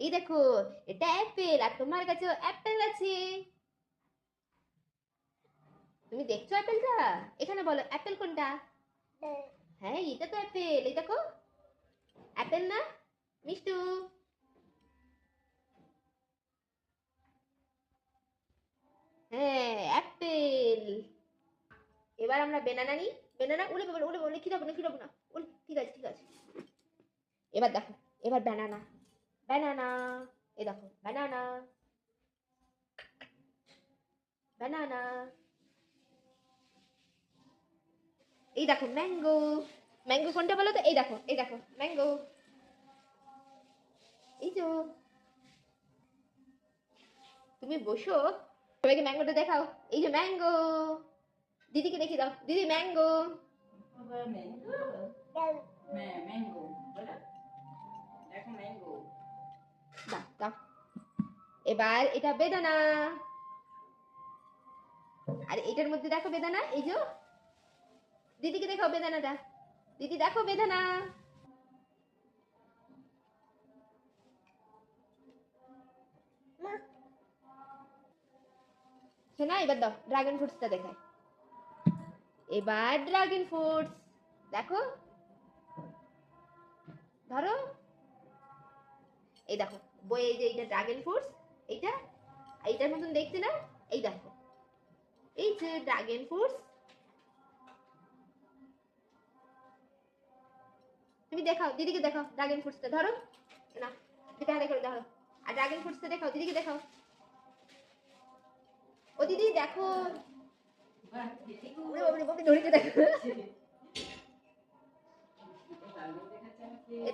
এই দেখো, এটা অ্যাপেল আর তোমার কাছেও অ্যাপেল আছে। তুমি দেখছো অ্যাপেলটা? এখানে বলো অ্যাপেল কোনটা? হ্যাঁ, এটা তো অ্যাপেল। এই দেখো, অ্যাপেল না মিষ্টু? হ্যাঁ, অ্যাপেল। এবার আমরা বেনানা নিই। বেনানা উড়ে বলো, উড়ে বলো, খিদাবো না, খিদাবো না। উড়ে, ঠিক আছে, ঠিক আছে। এবার দেখো, এবার ব্যানানা। ব্যানানা, এই দেখো ব্যানানা। ব্যানানা, এই দেখো ম্যাঙ্গো। ম্যাঙ্গো কোনটা বলো তো? এই দেখো, এই দেখো ম্যাঙ্গো। এই তো, তুমি বসো, সবাইকে ম্যাঙ্গোটা দেখাও। এই যে ম্যাঙ্গো, দিদিকে দেখিয়ে দাও, দিদি ম্যাঙ্গো। দাও দাও। এবার এটা বেদানা। আর এটার মধ্যে দেখো বেদানা, এই যে। দিদিকে দেখাও বেদানাটা। দিদি দেখো বেদানা। শোনা, এবার দাও ড্রাগন ফ্রুটসটা দেখায়। এবার ড্রাগন ফ্রুটস দেখো, ধরো। এই দেখো, বই, এই যে এইটা ড্রাগন ফ্রুটস। এইটা এইটার মতন দেখতে না? এই দেখো, এই যে ড্রাগন ফ্রুটস। তুমি দেখাও, দিদিকে দেখাও ড্রাগন ফ্রুটসটা ধরো না, দিদি হাতে করে ধরো। আর ড্রাগন ফ্রুটসটা দেখাও, দিদিকে দেখাও। ও দিদি দেখো। ওরে বাবারে, বাবারে, ধরেছে দেখো।